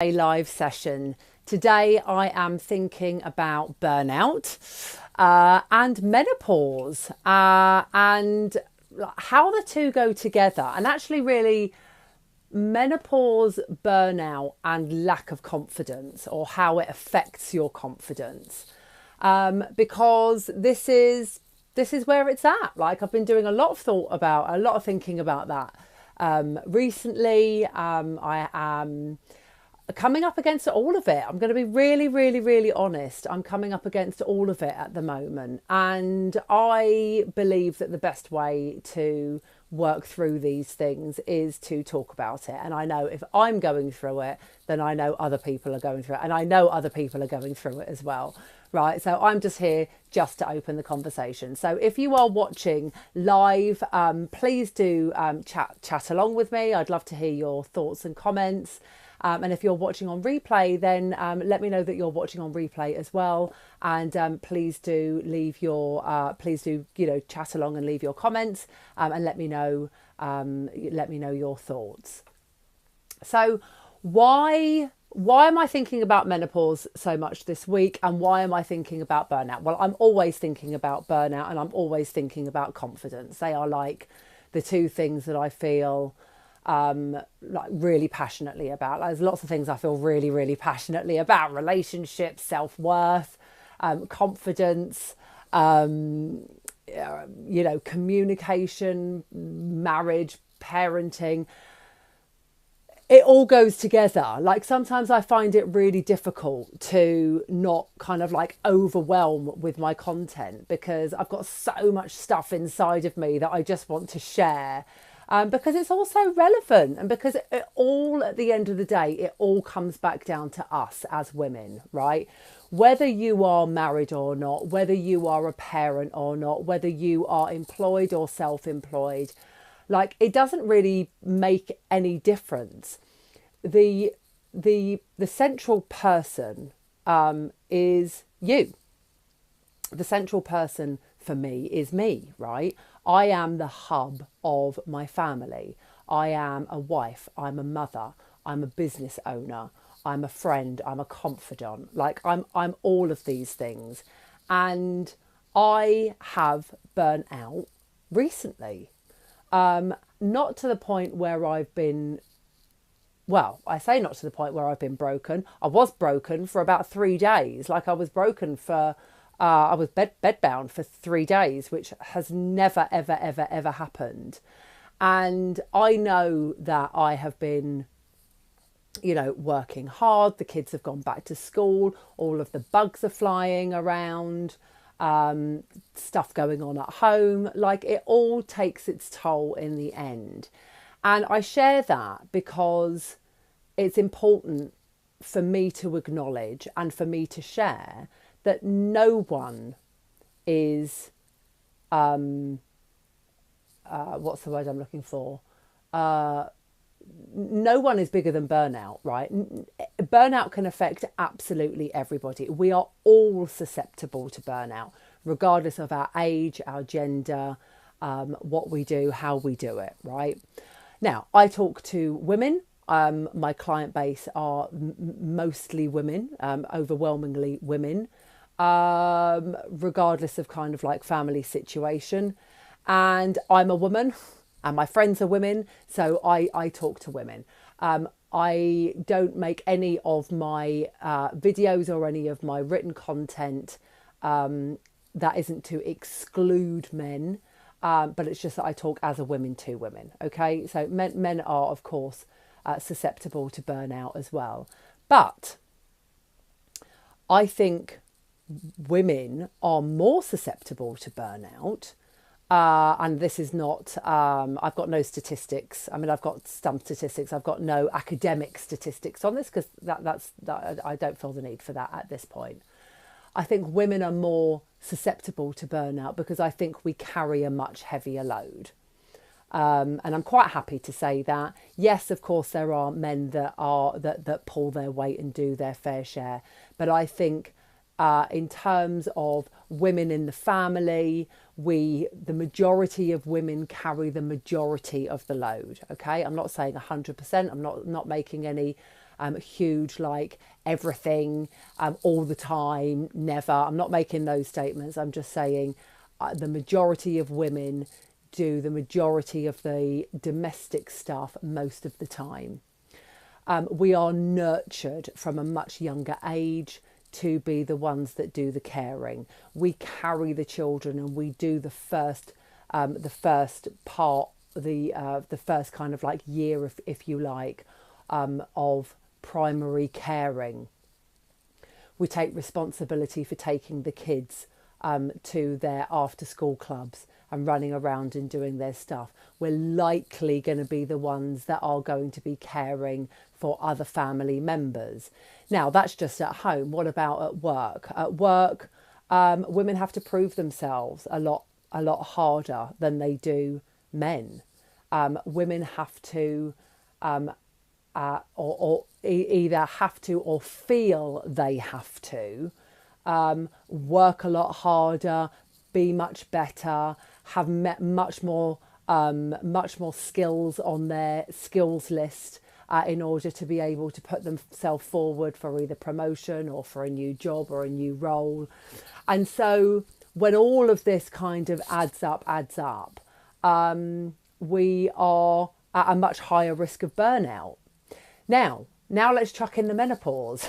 A live session. Today I am thinking about burnout and menopause and how the two go together, and actually really menopause, burnout and lack of confidence, or how it affects your confidence, because this is where it's at. Like, I've been doing a lot of thinking about that recently. I am coming up against all of it. I'm going to be really, really, really honest. I'm coming up against all of it at the moment. And I believe that the best way to work through these things is to talk about it. And I know if I'm going through it, then I know other people are going through it. And I know other people are going through it as well. Right. So I'm just here just to open the conversation. So if you are watching live, please do chat along with me. I'd love to hear your thoughts and comments. And if you're watching on replay, then let me know that you're watching on replay as well. And please do leave your, chat along and leave your comments, and let me know your thoughts. So why am I thinking about menopause so much this week, and why am I thinking about burnout? Well, I'm always thinking about burnout, and I'm always thinking about confidence. They are like the two things that I feel like really passionately about. There's lots of things I feel really, really passionately about: relationships, self-worth, confidence, communication, marriage, parenting. It all goes together. Like, sometimes I find it really difficult to not kind of like overwhelm with my content, because I've got so much stuff inside of me that I just want to share. Because it's also relevant, and because it all, at the end of the day, it all comes back down to us as women, right? Whether you are married or not, whether you are a parent or not, whether you are employed or self-employed, like, it doesn't really make any difference. The central person is you. The central person for me is me, right? I am the hub of my family. I am a wife. I'm a mother. I'm a business owner. I'm a friend. I'm a confidant. Like, I'm all of these things. And I have burnt out recently. Not to the point where I've been, well, I say not to the point where I've been broken. I was broken for about 3 days. Like, I was broken for, I was bedbound for 3 days, which has never, ever, ever, ever happened. And I know that I have been, working hard. The kids have gone back to school. All of the bugs are flying around. Stuff going on at home. Like, it all takes its toll in the end. And I share that because it's important for me to acknowledge and for me to share that no one is, what's the word I'm looking for? No one is bigger than burnout, right? Burnout can affect absolutely everybody. We are all susceptible to burnout, regardless of our age, our gender, what we do, how we do it, right? Now, I talk to women. My client base are mostly women, overwhelmingly women, regardless of kind of like family situation. And I'm a woman, and my friends are women, so I talk to women. I don't make any of my videos or any of my written content that isn't to exclude men, but it's just that I talk as a woman to women. Okay, so men are, of course, susceptible to burnout as well, but I think women are more susceptible to burnout. And this is not, I've got no statistics. I mean, I've got some statistics. I've got no academic statistics on this, because I don't feel the need for that at this point. I think women are more susceptible to burnout because I think we carry a much heavier load. And I'm quite happy to say that. Yes, of course, there are men that pull their weight and do their fair share. But I think in terms of women in the family, the majority of women carry the majority of the load. Okay, I'm not saying 100%. I'm not making any huge, like everything, all the time, never. I'm not making those statements. I'm just saying the majority of women do the majority of the domestic stuff most of the time. We are nurtured from a much younger age to be the ones that do the caring. We carry the children and we do the first part, the first kind of like year, if you like, of primary caring. We take responsibility for taking the kids to their after school clubs and running around and doing their stuff. We're likely going to be the ones that are going to be caring for other family members. Now, that's just at home. What about at work? At work, women have to prove themselves a lot harder than they do men. Women have to or either have to or feel they have to work a lot harder, be much better, have much more skills on their skills list in order to be able to put themselves forward for either promotion or for a new job or a new role. And so when all of this kind of adds up, we are at a much higher risk of burnout. Now let's chuck in the menopause.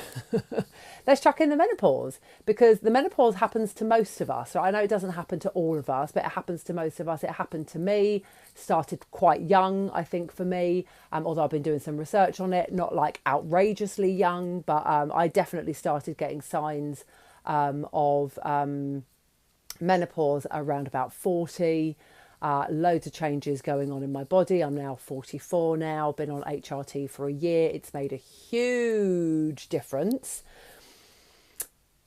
Let's chuck in the menopause, because the menopause happens to most of us. So I know it doesn't happen to all of us, but it happens to most of us. It happened to me, started quite young, I think, for me, although I've been doing some research on it, not like outrageously young, but I definitely started getting signs of menopause around about 40. Loads of changes going on in my body. I'm now 44 now, been on HRT for a year. It's made a huge difference.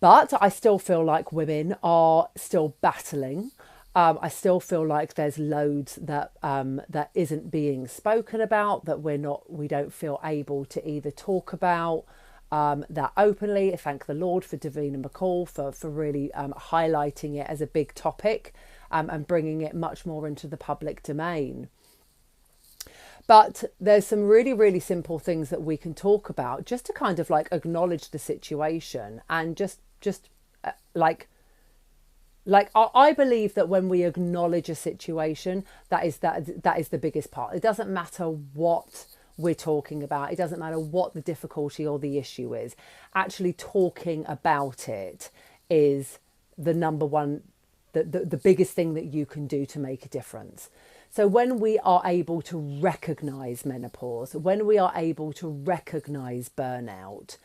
But I still feel like women are still battling. I still feel like there's loads that that isn't being spoken about, that we don't feel able to either talk about that openly. Thank the Lord for Davina McCall for really highlighting it as a big topic. And bringing it much more into the public domain. But there's some really, really simple things that we can talk about just to kind of like acknowledge the situation and just I believe that when we acknowledge a situation, that is the biggest part. It doesn't matter what we're talking about. It doesn't matter what the difficulty or the issue is. Actually talking about it is the number one, the biggest thing that you can do to make a difference. So when we are able to recognise menopause, when we are able to recognise burnout,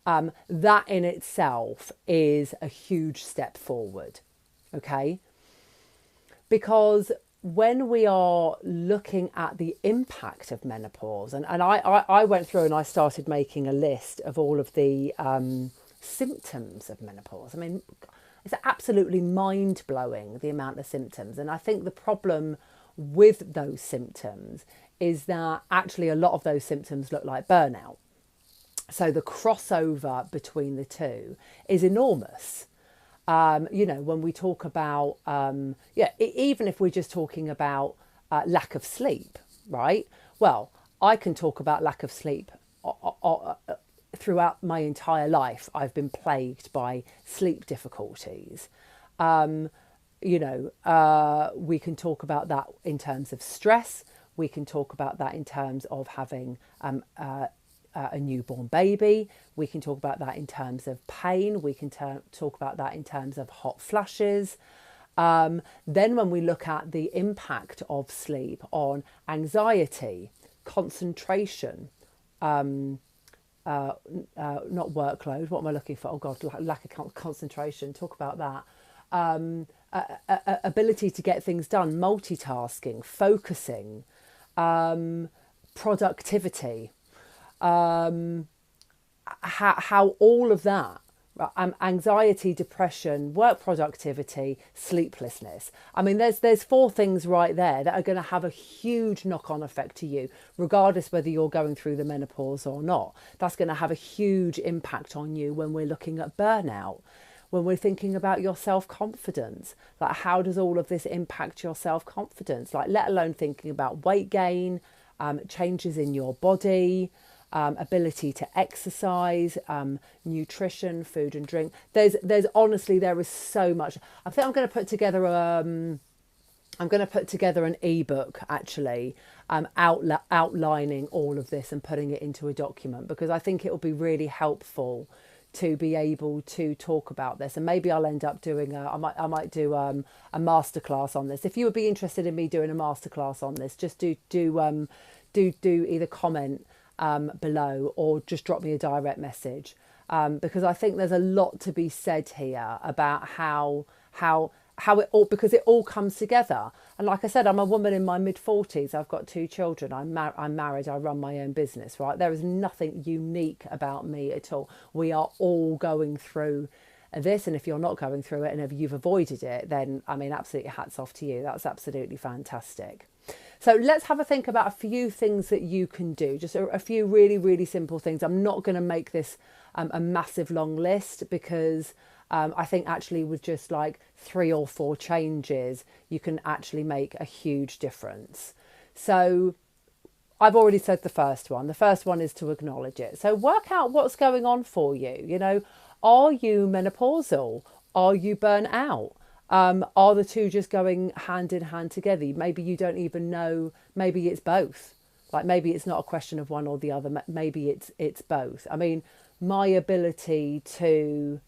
that in itself is a huge step forward, okay? Because when we are looking at the impact of menopause, and I went through and I started making a list of all of the symptoms of menopause. I mean, it's absolutely mind-blowing, the amount of symptoms. And I think the problem with those symptoms is that actually a lot of those symptoms look like burnout. So the crossover between the two is enormous. When we talk about, even if we're just talking about lack of sleep, right? Well, I can talk about lack of sleep throughout my entire life. I've been plagued by sleep difficulties. We can talk about that in terms of stress. We can talk about that in terms of having a newborn baby. We can talk about that in terms of pain. We can talk about that in terms of hot flushes. Then when we look at the impact of sleep on anxiety, concentration, not workload, what am I looking for? Oh God, lack of concentration, talk about that. Ability to get things done, multitasking, focusing, productivity, how all of that, anxiety, depression, work productivity, sleeplessness. I mean, there's 4 things right there that are going to have a huge knock-on effect to you, regardless whether you're going through the menopause or not. That's going to have a huge impact on you when we're looking at burnout, when we're thinking about your self-confidence. Like, how does all of this impact your self-confidence? Like, let alone thinking about weight gain, changes in your body, ability to exercise, nutrition, food and drink. There's honestly, there is so much. I think I'm going to put together an ebook actually, outlining all of this and putting it into a document, because I think it will be really helpful to be able to talk about this. And maybe I'll end up doing I might do a masterclass on this. If you would be interested in me doing a masterclass on this, just do either comment below or just drop me a direct message, because I think there's a lot to be said here about how it all, because it all comes together. And like I said, I'm a woman in my mid-40s. I've got 2 children. I'm married. I run my own business, right? There is nothing unique about me at all. We are all going through this. And if you're not going through it and if you've avoided it, then, I mean, absolutely hats off to you. That's absolutely fantastic. So let's have a think about a few things that you can do. Just a few really, really simple things. I'm not going to make this a massive long list, because I think actually with just like 3 or 4 changes, you can actually make a huge difference. So I've already said the first one. The first one is to acknowledge it. So work out what's going on for you. You know, are you menopausal? Are you burnt out? Are the two just going hand in hand together? Maybe you don't even know. Maybe it's both. Like maybe it's not a question of one or the other. Maybe it's both. I mean, my ability to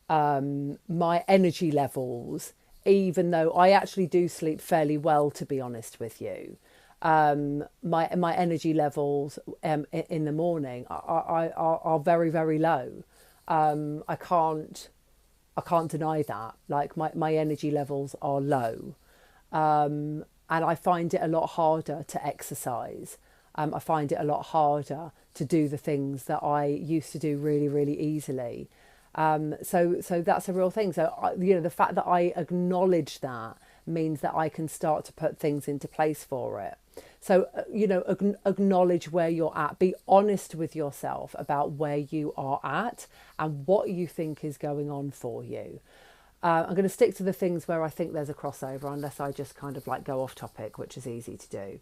my energy levels, even though I actually do sleep fairly well, to be honest with you, my energy levels in the morning are very, very low. I can't deny that. Like my energy levels are low, and I find it a lot harder to exercise. I find it a lot harder to do the things that I used to do really, really easily. So that's a real thing. So, the fact that I acknowledge that means that I can start to put things into place for it. So, acknowledge where you're at. Be honest with yourself about where you are at and what you think is going on for you. I'm going to stick to the things where I think there's a crossover, unless I just kind of like go off topic, which is easy to do.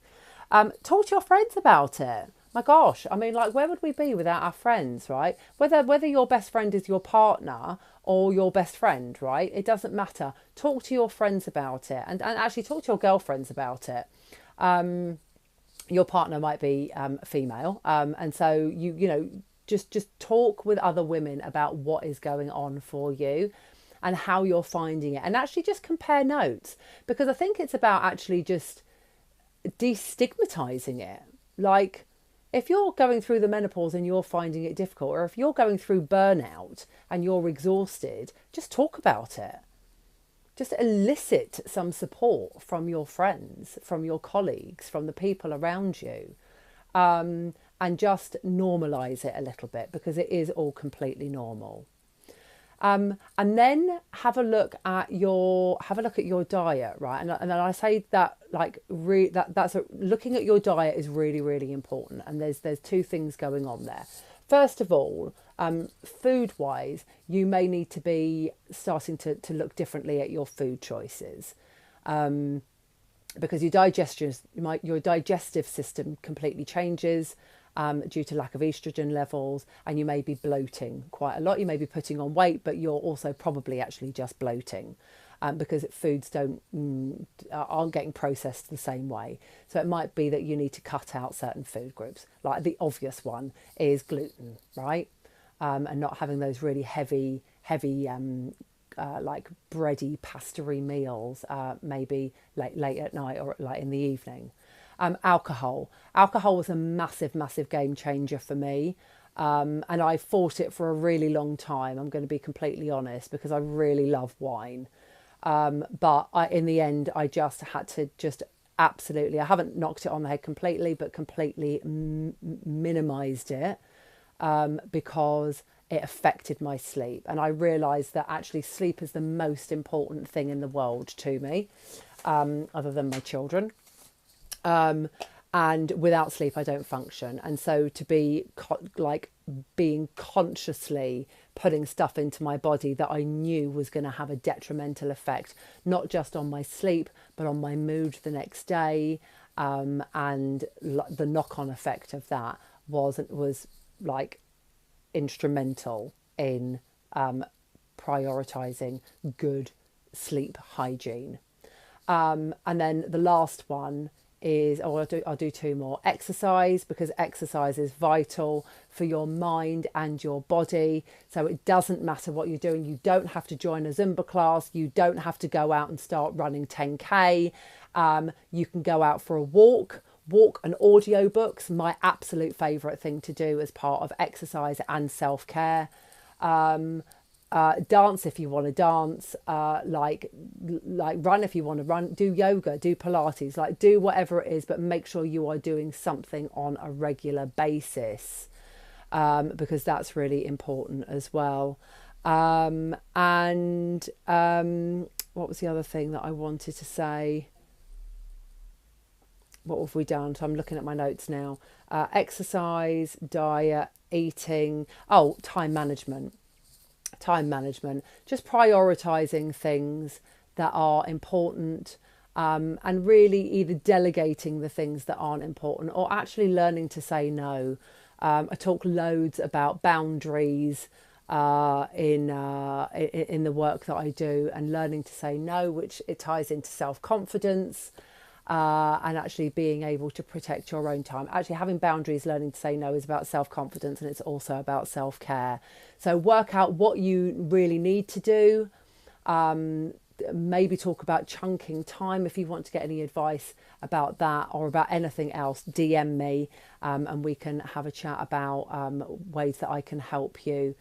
Talk to your friends about it. My gosh, I mean, like, where would we be without our friends, right? Whether your best friend is your partner or your best friend, right? It doesn't matter. Talk to your friends about it, and actually talk to your girlfriends about it. Your partner might be female, and so just talk with other women about what is going on for you and how you're finding it, and actually just compare notes, because I think it's about actually just destigmatizing it. Like, if you're going through the menopause and you're finding it difficult, or if you're going through burnout and you're exhausted, just talk about it. Just elicit some support from your friends, from your colleagues, from the people around you, and just normalize it a little bit, because it is all completely normal. And then have a look at your diet, right? And I say that like looking at your diet is really, really important. And there's 2 things going on there. First of all, food wise, you may need to be starting to look differently at your food choices, because your digestive system completely changes. Due to lack of estrogen levels, and you may be bloating quite a lot. You may be putting on weight, but you're also probably actually just bloating, because foods aren't getting processed the same way. So it might be that you need to cut out certain food groups. Like the obvious one is gluten, right? And not having those really heavy like bready, pastry meals, maybe late at night or like in the evening. Alcohol was a massive game changer for me, and I fought it for a really long time. I'm going to be completely honest, because I really love wine, but in the end I just had to absolutely, I haven't knocked it on the head completely, but completely minimized it, because it affected my sleep, and I realized that actually sleep is the most important thing in the world to me, other than my children. And without sleep, I don't function. And so to be being consciously putting stuff into my body that I knew was going to have a detrimental effect, not just on my sleep, but on my mood the next day, and the knock-on effect of that was like instrumental in prioritizing good sleep hygiene. And then the last one is, I'll do two more. Exercise, because exercise is vital for your mind and your body. So it doesn't matter what you're doing. You don't have to join a Zumba class. You don't have to go out and start running 10K. You can go out for a walk and audiobooks. My absolute favourite thing to do as part of exercise and self-care. Dance if you want to dance, like run if you want to run, do yoga, do Pilates, like do whatever it is, but make sure you are doing something on a regular basis, because that's really important as well. And what was the other thing that I wanted to say? What have we done? So I'm looking at my notes now. Exercise, diet, eating. Oh, time management, just prioritizing things that are important, and really either delegating the things that aren't important or actually learning to say no. I talk loads about boundaries in the work that I do, and learning to say no, which it ties into self-confidence, and actually being able to protect your own time. Actually having boundaries, learning to say no, is about self-confidence, and it's also about self-care. So work out what you really need to do. Maybe talk about chunking time. If you want to get any advice about that or about anything else, DM me, and we can have a chat about ways that I can help you.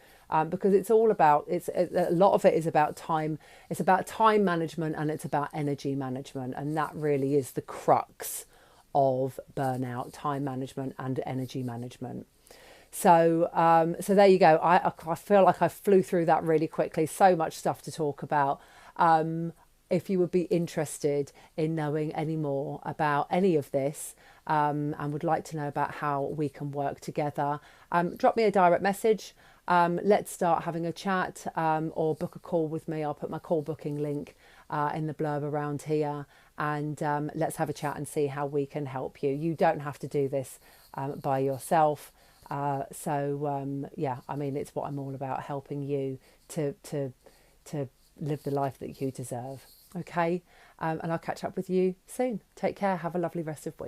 Because it's all about, a lot of it is about time. It's about time management, and it's about energy management. And that really is the crux of burnout: time management and energy management. So there you go. I feel like I flew through that really quickly. So much stuff to talk about. If you would be interested in knowing any more about any of this, and would like to know about how we can work together, drop me a direct message. Let's start having a chat, or book a call with me. I'll put my call booking link in the blurb around here, and let's have a chat and see how we can help you. You don't have to do this by yourself. Yeah, I mean, it's what I'm all about, helping you to live the life that you deserve. Okay, and I'll catch up with you soon. Take care. Have a lovely rest of week.